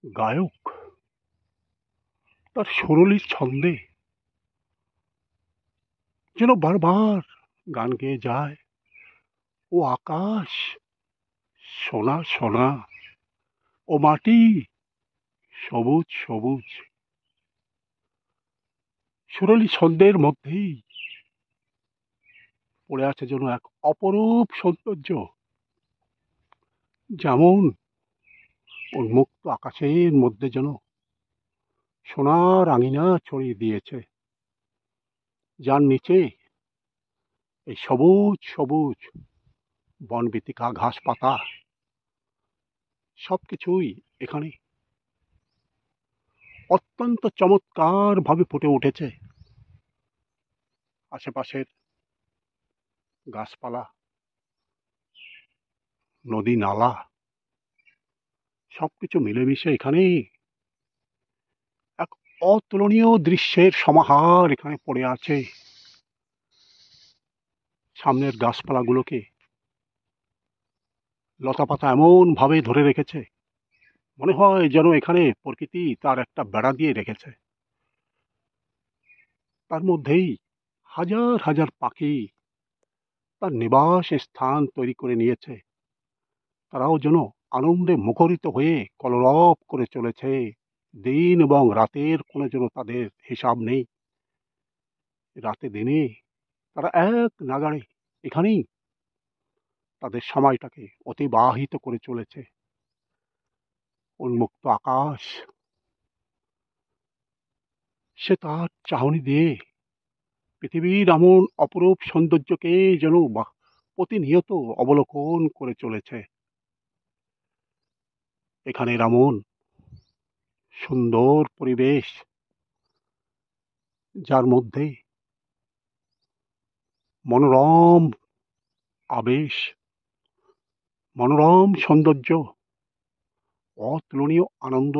গায়ক তার সুরলির ছন্দে যেন বারবার গান গেয়ে যায়। ও আকাশ সোনা সোনা, ও মাটি সবুজ সবুজ। সুরলি ছন্দের মধ্যেই পড়ে আছে যেন এক অপরূপ সৌন্দর্য, যেমন উন্মুক্ত আকাশের মধ্যে যেন সোনার আঙিনা ছড়িয়ে দিয়েছে, যার নিচে এই সবুজ সবুজ বনবিতিকা ঘাস পাতা সবকিছুই এখানে অত্যন্ত চমৎকার ভাবে ফুটে উঠেছে। আশেপাশের গাছপালা, নদী নালা সবকিছু মিলেমিশে এখানে এক অতুলনীয় দৃশ্যের সমাহার এখানে পড়ে আছে। সামনের গাছপালাগুলোকে লতাপাতা এমন ভাবে ধরে রেখেছে, মনে হয় যেন এখানে প্রকৃতি তার একটা বেড়া দিয়ে রেখেছে। তার মধ্যেই হাজার হাজার পাখি তার নিবাস স্থান তৈরি করে নিয়েছে। তারাও যেন আনন্দে মুখরিত হয়ে কলরব করে চলেছে। দিন এবং রাতের কোনো যেন তাদের হিসাব নেই। রাতে দিনে তারা এক নাগাড়ে এখানেই তাদের সময়টাকে অতিবাহিত করে চলেছে। উন্মুক্ত আকাশ সে তার চাহনি দিয়ে পৃথিবীর এমন অপরূপ সৌন্দর্যকে যেন প্রতিনিয়ত অবলোকন করে চলেছে। এখানের এমন সুন্দর পরিবেশ, যার মধ্যে মনোরম আবেশ, মনোরম সৌন্দর্য, অতুলনীয় আনন্দ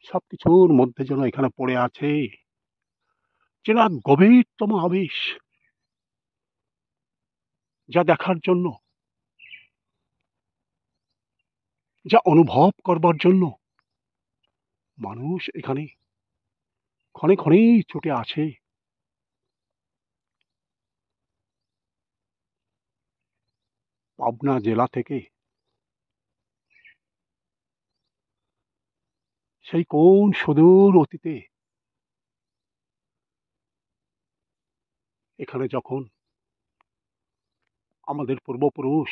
সবকিছুর মধ্যে যেন এখানে পড়ে আছে, যেন এক গভীরতম আবেশ, যা দেখার জন্য, যা অনুভব করবার জন্য মানুষ এখানে ক্ষণে ক্ষণেই ছুটে আসে। পাবনা জেলা থেকে সেই কোন সুদূর অতীতে এখানে যখন আমাদের পূর্বপুরুষ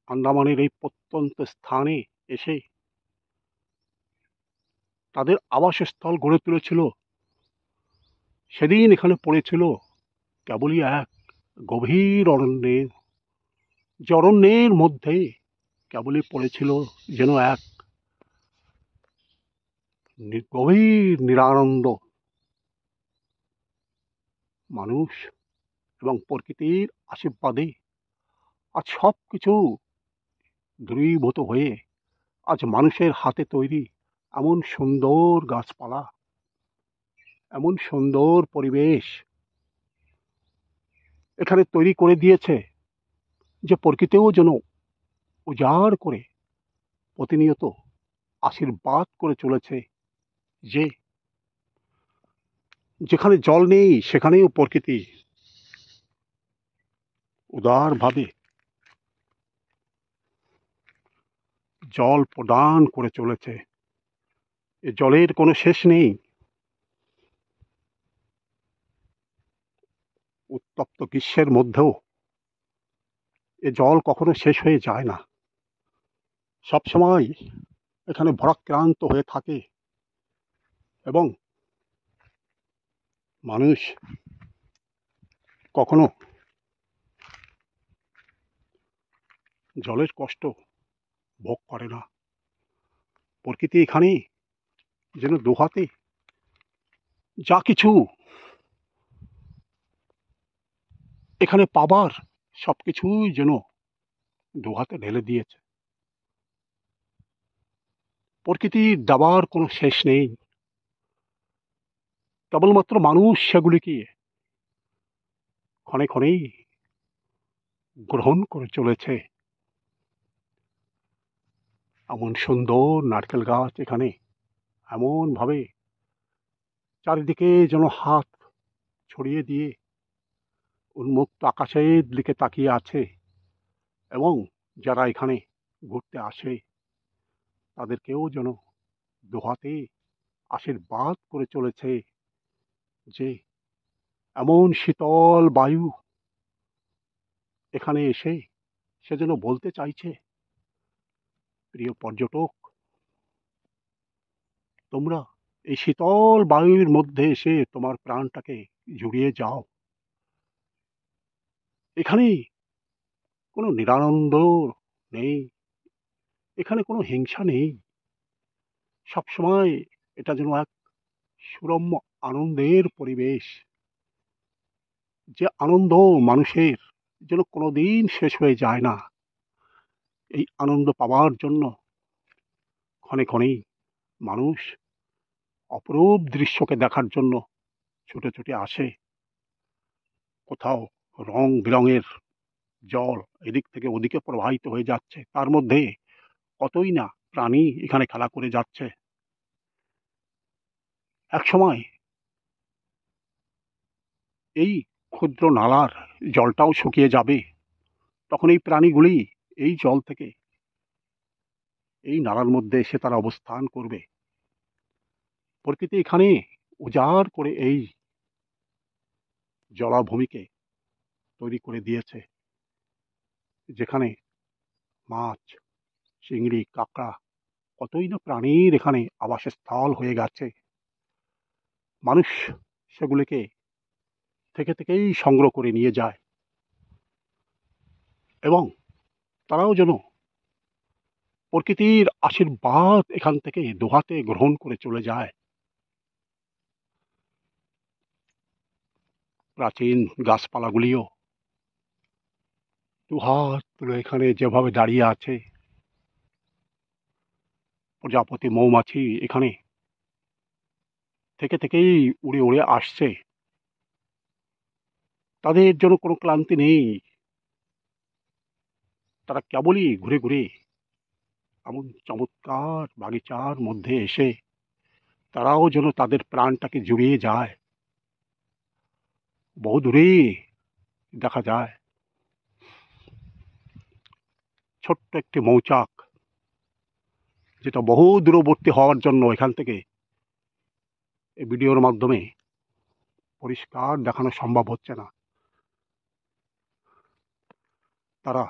আন্দামানের এই প্রত্যন্ত স্থানে এসে তাদের আবাসস্থল গড়ে তুলেছিল, সেদিন এখানে পড়েছিল কেবলই এক গভীর অরণ্যের, যে অরণ্যের মধ্যে কেবলই পড়েছিল যেন এক গভীর নিরানন্দ। মানুষ এবং প্রকৃতির আশীর্বাদে আজ সবকিছু দূরীভূত হয়ে আজ মানুষের হাতে তৈরি এমন সুন্দর গাছপালা, এমন সুন্দর পরিবেশ এখানে তৈরি করে দিয়েছে, যে প্রকৃতিও যেন উজাড় করে প্রতিনিয়ত আশীর্বাদ করে চলেছে, যে যেখানে জল নেই সেখানেও প্রকৃতি উদারভাবে জল প্রদান করে চলেছে। এ জলের কোনো শেষ নেই। উত্তপ্ত গ্রীষ্মের মধ্যেও এ জল কখনো শেষ হয়ে যায় না, সবসময় এখানে ভরাক্রান্ত হয়ে থাকে। এবং মানুষ কখনো জলের কষ্ট ভোগ করে না। প্রকৃতি এখানে যেন দুহাতে যা কিছু এখানে পাবার সবকিছুই যেন দুহাতে ঢেলে দিয়েছে। প্রকৃতির দেওয়ার কোনো শেষ নেই, কেবলমাত্র মানুষ সেগুলিকে ক্ষণে ক্ষণেই গ্রহণ করে চলেছে। এমন সুন্দর নারকেল গাছ এখানে, এমনভাবে চারিদিকে যেন হাত ছড়িয়ে দিয়ে উন্মুক্ত আকাশের দিকে তাকিয়ে আছে, এবং যারা এখানে ঘুরতে আসে তাদেরকেও যেন দুহাতে আশীর্বাদ করে চলেছে যে এমন শীতল বায়ু এখানে এসে সে যেন বলতে চাইছে, প্রিয় পর্যটক, তোমরা এই শীতল বায়ুর মধ্যে এসে তোমার প্রাণটাকে জুড়িয়ে যাও। এখানে কোনো নিরানন্দ নেই, এখানে কোনো হিংসা নেই, সবসময় এটা যেন এক সুরম্য আনন্দের পরিবেশ, যে আনন্দ মানুষের যেন কোনোদিন শেষ হয়ে যায় না। এই আনন্দ পাওয়ার জন্য ক্ষণে ক্ষণেই মানুষ অপরূপ দৃশ্যকে দেখার জন্য ছুটে ছুটে আসে। কোথাও রং বেরঙের জল এদিক থেকে ওদিকে প্রবাহিত হয়ে যাচ্ছে, তার মধ্যে কতই না প্রাণী এখানে খেলা করে যাচ্ছে। একসময় এই ক্ষুদ্র নালার জলটাও শুকিয়ে যাবে, তখন এই প্রাণীগুলি এই জল থেকে এই নালার মধ্যে এসে তারা অবস্থান করবে। প্রকৃতি এখানে উজাড় করে এই জলাভূমিকে তৈরি করে দিয়েছে, যেখানে মাছ, চিংড়ি, কাঁকড়া, কতই না প্রাণীর এখানে আবাসস্থল হয়ে গেছে। মানুষ সেগুলিকে থেকে থেকেই সংগ্রহ করে নিয়ে যায়, এবং তারাও যেন প্রকৃতির আশীর্বাদ এখান থেকে দুহাতে গ্রহণ করে চলে যায়। প্রাচীন গাছপালাগুলিও দুহাত তুলে এখানে যেভাবে দাঁড়িয়ে আছে, প্রজাপতি মৌমাছি এখানে থেকে থেকেই উড়ে উড়ে আসছে, তাদের জন্য কোনো ক্লান্তি নেই, তারা কেবলই ঘুরে ঘুরে এমন চমৎকার বাগিচার মধ্যে এসে তারাও যেন তাদের প্রাণটাকে জুড়িয়ে যায়। বহু দূরে দেখা যায় ছোট্ট একটি মৌচাক, যেটা বহু দূরবর্তী হওয়ার জন্য এখান থেকে এই ভিডিওর মাধ্যমে পরিষ্কার দেখানো সম্ভব হচ্ছে না। তারা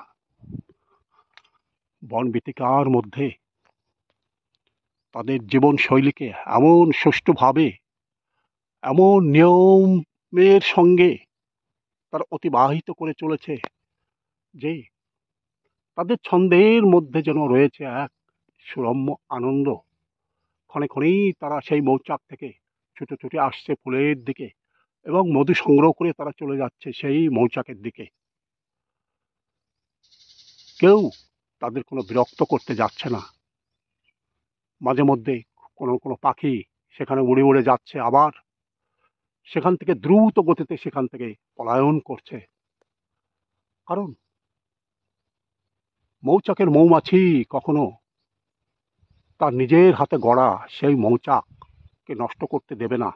বন বিতিকার মধ্যে তাদের জীবনশৈলীকে এমন সুষ্ঠুভাবে, এমন নিয়মের সঙ্গে তারা অতিবাহিত করে চলেছে যে তাদের ছন্দের মধ্যে যেন রয়েছে এক সুরম্য আনন্দ। ক্ষণে ক্ষণেই তারা সেই মৌচাক থেকে ছুটে ছুটে আসছে ফুলের দিকে, এবং মধু সংগ্রহ করে তারা চলে যাচ্ছে সেই মৌচাকের দিকে। কেউ তাদের কোনো বিরক্ত করতে যাচ্ছে না। মাঝে মধ্যে কোনো কোনো পাখি সেখানে উড়ে উড়ে যাচ্ছে, আবার সেখান থেকে দ্রুত গতিতে সেখান থেকে পলায়ন করছে, কারণ মৌচাকের মৌমাছি কখনো তার নিজের হাতে গড়া সেই মৌচাককে নষ্ট করতে দেবে না।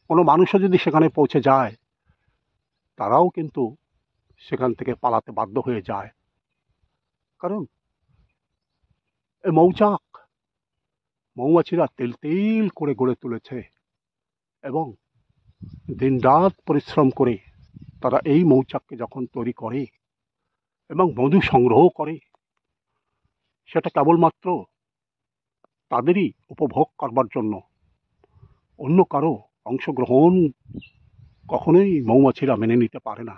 কোনো মানুষও যদি সেখানে পৌঁছে যায়, তারাও কিন্তু সেখান থেকে পালাতে বাধ্য হয়ে যায়, কারণ এই মৌচাক মৌমাছিরা তেল তেল করে গড়ে তুলেছে, এবং দিনরাত পরিশ্রম করে তারা এই মৌচাককে যখন তৈরি করে এবং মধু সংগ্রহ করে, সেটা কেবলমাত্র তাদেরই উপভোগ করবার জন্য। অন্য কারো অংশগ্রহণ কখনোই মৌমাছিরা মেনে নিতে পারে না।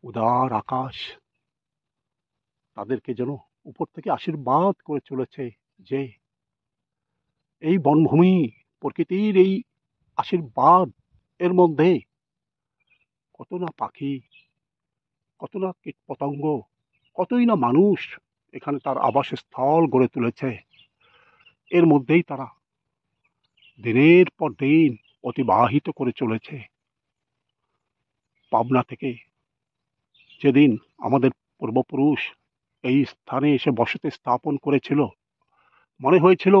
উদার আকাশ তাদেরকে যেন উপর থেকে আশীর্বাদ করে চলেছে যে এই বনভূমি, প্রকৃতির এই আশীর্বাদ এর মধ্যে কত না পাখি, কত না কীট পতঙ্গ, কতই না মানুষ এখানে তার আবাসস্থল গড়ে তুলেছে। এর মধ্যেই তারা দিনের পর দিন অতিবাহিত করে চলেছে। পাবনা থেকে যেদিন আমাদের পূর্বপুরুষ এই স্থানে এসে বসতি স্থাপন করেছিল, মনে হয়েছিল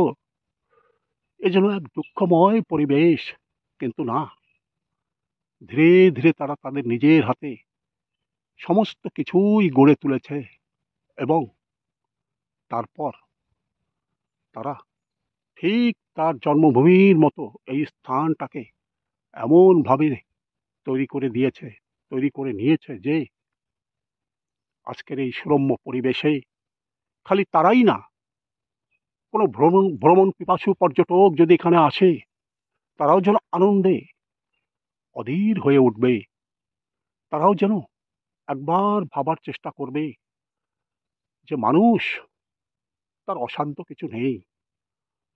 এ যেন এক দুঃখময় পরিবেশ। কিন্তু না, ধীরে ধীরে তারা তাদের নিজের হাতে সমস্ত কিছুই গড়ে তুলেছে এবং তারপর তারা ঠিক তার জন্মভূমির মতো এই স্থানটাকে এমন ভাবে তৈরি করে দিয়েছে, তৈরি করে নিয়েছে যে আজকের এই সুরম্য পরিবেশে খালি তারাই না, কোনো ভ্রমণ ভ্রমণ পিপাসু পর্যটক যদি এখানে আসে, তারাও যেন আনন্দে অধীর হয়ে উঠবে। তারাও যেন একবার ভাবার চেষ্টা করবে যে মানুষ, তার অসাধ্য কিছু নেই,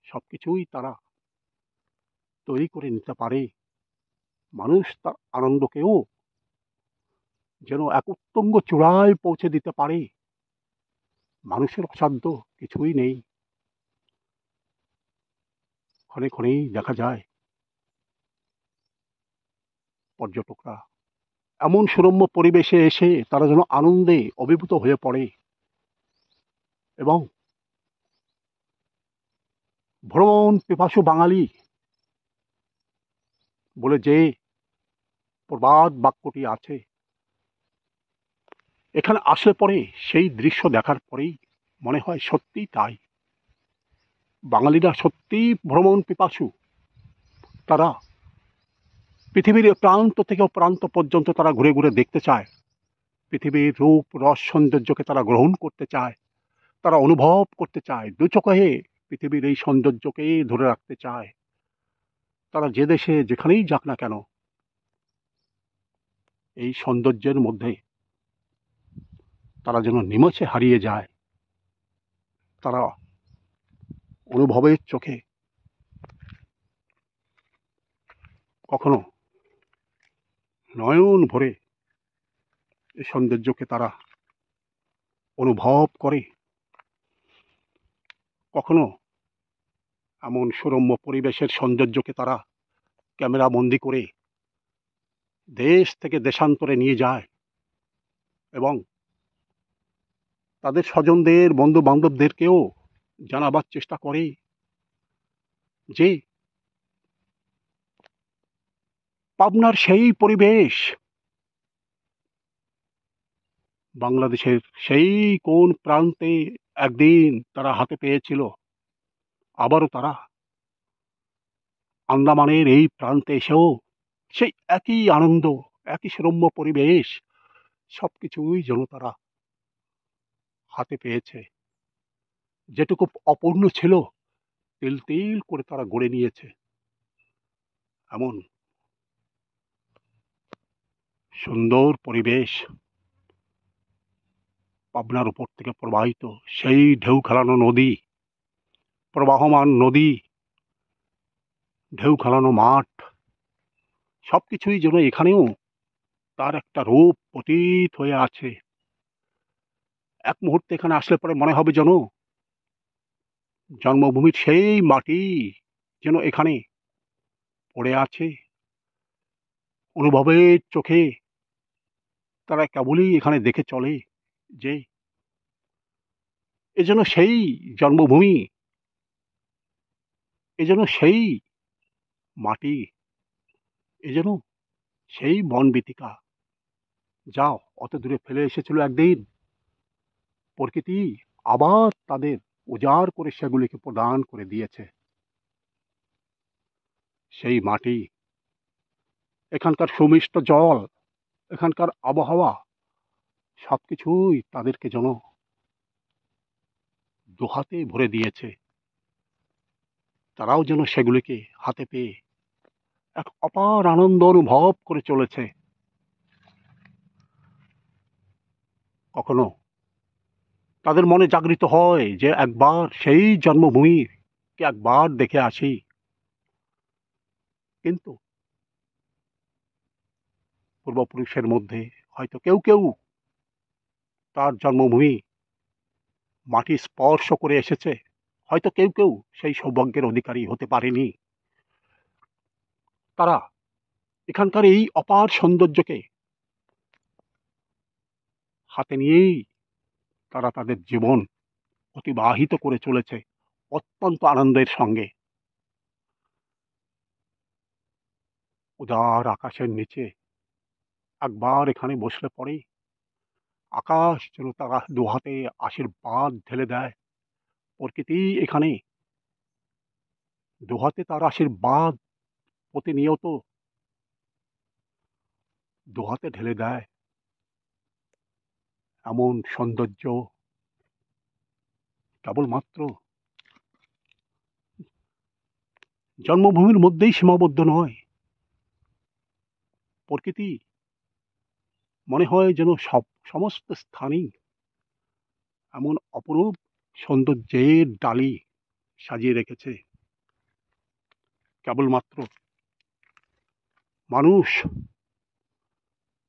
সবকিছুই তারা তৈরি করে নিতে পারে। মানুষ তার আনন্দকেও যেন এক উত্তুঙ্গ চূড়ায় পৌঁছে দিতে পারে। মানুষের অসাধ্য কিছুই নেই। ক্ষণে ক্ষণেই দেখা যায় পর্যটকরা এমন সুরম্য পরিবেশে এসে তারা যেন আনন্দে অভিভূত হয়ে পড়ে এবং ভ্রমণ পিপাসু বাঙালি বলে যে প্রবাদ বাক্যটি আছে, এখানে আসলে পরে সেই দৃশ্য দেখার পরেই মনে হয় সত্যিই তাই। বাঙালিরা সত্যিই ভ্রমণ পিপাসু। তারা পৃথিবীর প্রান্ত থেকে প্রান্ত পর্যন্ত তারা ঘুরে ঘুরে দেখতে চায়। পৃথিবীর রূপ রস সৌন্দর্যকে তারা গ্রহণ করতে চায়, তারা অনুভব করতে চায়, দু চোখে পৃথিবীর এই সৌন্দর্যকে ধরে রাখতে চায়। তারা যে দেশে যেখানেই যাক না কেন, এই সৌন্দর্যের মধ্যে তারা যেন নিমেষে হারিয়ে যায়। তারা অনুভবের চোখে কখনো নয়ন ভরে এই সৌন্দর্যকে তারা অনুভব করে, কখনো এমন সুরম্য পরিবেশের সৌন্দর্যকে তারা ক্যামেরা বন্দি করে দেশ থেকে দেশান্তরে নিয়ে যায় এবং তাদের স্বজনদের, বন্ধু বান্ধবদেরকেও জানাবার চেষ্টা করে যে পাবনার সেই পরিবেশ বাংলাদেশের সেই কোন প্রান্তে একদিন তারা হাতে পেয়েছিল, আবারও তারা আন্দামানের এই প্রান্তে এসেও সেই একই আনন্দ, একই সুরম্য পরিবেশ সবকিছুই যেন তারা হাতে পেয়েছে। যেটুকু অপূর্ণ ছিল তিল তিল করে তারা গড়ে নিয়েছে। এমন সুন্দর পরিবেশ পাবনার উপর থেকে প্রবাহিত সেই ঢেউ খেলানো নদী, প্রবাহমান নদী, ঢেউ খেলানো মাঠ, সবকিছুই যেন এখানেও তার একটা রূপ অতীত হয়ে আছে। এক মুহূর্তে এখানে আসলে পরে মনে হবে যেন জন্মভূমির সেই মাটি যেন এখানে পড়ে আছে। অনুভবের চোখে তারা কেবলই এখানে দেখে চলে যে এ যেন সেই জন্মভূমি, এ যেন সেই মাটি, এ যেন সেই বনবীথিকা যা অত দূরে ফেলে এসেছিল একদিন প্রকৃতি, আবার তাদের উজাড় করে সেগুলিকে প্রদান করে দিয়েছে। সেই মাটি, এখানকার সুমিষ্ট জল, এখানকার আবহাওয়া সবকিছুই তাদেরকে যেন দুহাতে ভরে দিয়েছে। তারাও যেন সেগুলিকে হাতে পেয়ে এক অপার আনন্দ অনুভব করে চলেছে। কখনো তাদের মনে জাগরিত হয় যে একবার সেই জন্মভূমিকে একবার দেখে আসি। কিন্তু পূর্বপুরুষের মধ্যে হয়তো কেউ কেউ তার জন্মভূমি মাটি স্পর্শ করে এসেছে, হয়তো কেউ কেউ সেই সৌভাগ্যের অধিকারী হতে পারেনি। তারা এখানকার এই অপার সৌন্দর্যকে হাতে নিয়েই তারা তাদের জীবন অতিবাহিত করে চলেছে অত্যন্ত আনন্দের সঙ্গে। উদার আকাশের নিচে একবার এখানে বসলে পরে আকাশ যেন তারা দুহাতে আশীর্বাদ ঢেলে দেয়। প্রকৃতি এখানে দুহাতে তার আশীর্বাদ প্রতিনিয়ত দুহাতে ঢেলে দেয়। এমন সৌন্দর্য কেবলমাত্র জন্মভূমির মধ্যেই সীমাবদ্ধ নয়। প্রকৃতি মনে হয় যেন সমস্ত স্থানেই এমন অপরূপ সৌন্দর্যের ডালি সাজিয়ে রেখেছে। কেবলমাত্র মানুষ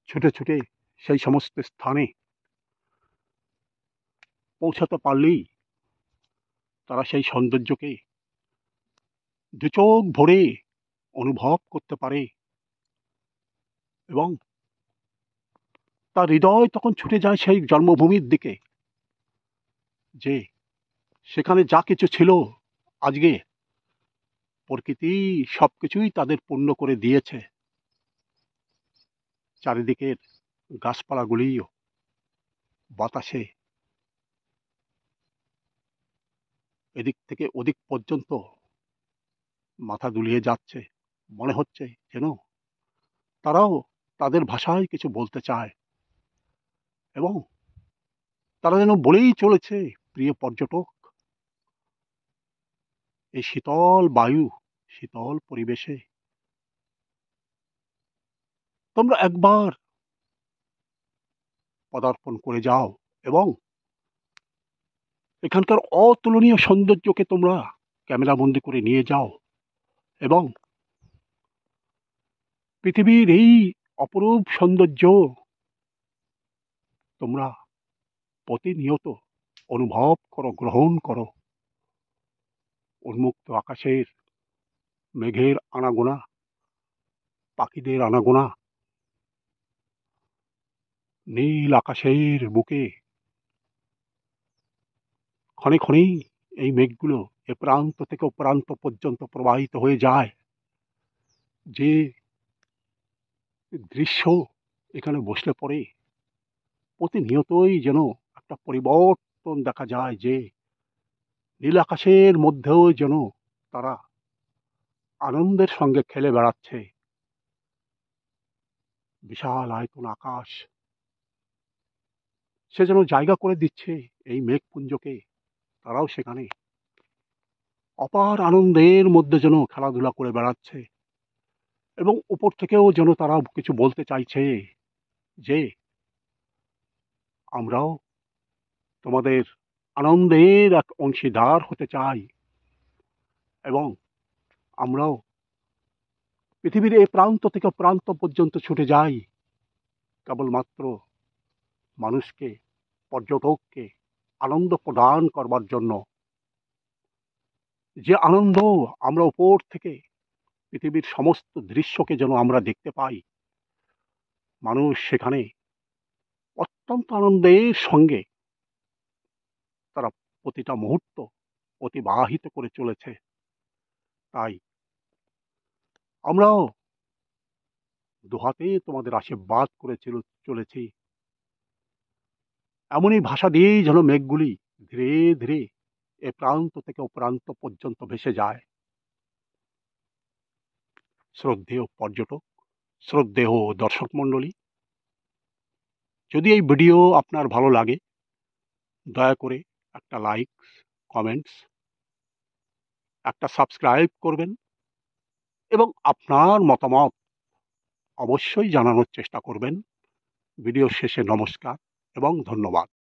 ছুটে ছুটে সেই সমস্ত স্থানে পৌঁছাতে পারলেই তারা সেই সৌন্দর্যকে দু চোখ ভরে অনুভব করতে পারে এবং তার হৃদয় তখন ছুটে যায় সেই জন্মভূমির দিকে, যে সেখানে যা কিছু ছিল আজকে প্রকৃতি সবকিছুই তাদের পূর্ণ করে দিয়েছে। চারিদিকের গাছপালাগুলিও বাতাসে এদিক থেকে ওদিক পর্যন্ত মাথা দুলিয়ে যাচ্ছে। মনে হচ্ছে যেন তারাও তাদের ভাষায় কিছু বলতে চায় এবং তারা যেন বলেই চলেছে, প্রিয় পর্যটক, এই শীতল বায়ু, শীতল পরিবেশে তোমরা একবার পদার্পণ করে যাও এবং এখানকার অতুলনীয় সৌন্দর্যকে তোমরা ক্যামেরাবন্দি করে নিয়ে যাও এবং পৃথিবীর এই অপরূপ সৌন্দর্য তোমরা প্রতিনিয়ত অনুভব করো, গ্রহণ করো। উন্মুক্ত আকাশের মেঘের আনাগোনা, পাখিদের আনাগোনা, নীল আকাশের বুকে ক্ষণে ক্ষণেই এই মেঘগুলো এ প্রান্ত থেকে ও প্রান্ত পর্যন্ত প্রবাহিত হয়ে যায়। যে দৃশ্য এখানে বসলে পরে প্রতিনিয়তই যেন একটা পরিবর্তন দেখা যায়, যে নীল আকাশের মধ্যেও যেন তারা আনন্দের সঙ্গে খেলে বেড়াচ্ছে। বিশাল আয়তন আকাশ সে যেন জায়গা করে দিচ্ছে এই মেঘপুঞ্জকে। তারাও সেখানে অপার আনন্দের মধ্যে যেন খেলাধুলা করে বেড়াচ্ছে এবং উপর থেকেও যেন তারা কিছু বলতে চাইছে, যে আমরাও তোমাদের আনন্দের এক অংশীদার হতে চাই এবং আমরাও পৃথিবীর এই প্রান্ত থেকে প্রান্ত পর্যন্ত ছুটে যাই কেবলমাত্র মানুষকে, পর্যটককে আনন্দ প্রদান করবার জন্য। যে আনন্দ আমরা উপর থেকে পৃথিবীর সমস্ত দৃশ্যকে যেন আমরা দেখতে পাই, মানুষ সেখানে অত্যন্ত আনন্দের সঙ্গে তারা প্রতিটা মুহূর্ত অতিবাহিত করে চলেছে। তাই আমরাও দুহাতে তোমাদের আশীর্বাদ করে চলেছি। এমনই ভাষা দিয়েই যেন মেঘগুলি ধীরে ধীরে এ প্রান্ত থেকে ও প্রান্ত পর্যন্ত ভেসে যায়। শ্রদ্ধেয় পর্যটক, শ্রদ্ধেয় দর্শক মণ্ডলী, যদি এই ভিডিও আপনার ভালো লাগে দয়া করে একটা লাইক, কমেন্টস, একটা সাবস্ক্রাইব করবেন এবং আপনার মতামত অবশ্যই জানানোর চেষ্টা করবেন। ভিডিও শেষে নমস্কার এবং ধন্যবাদ।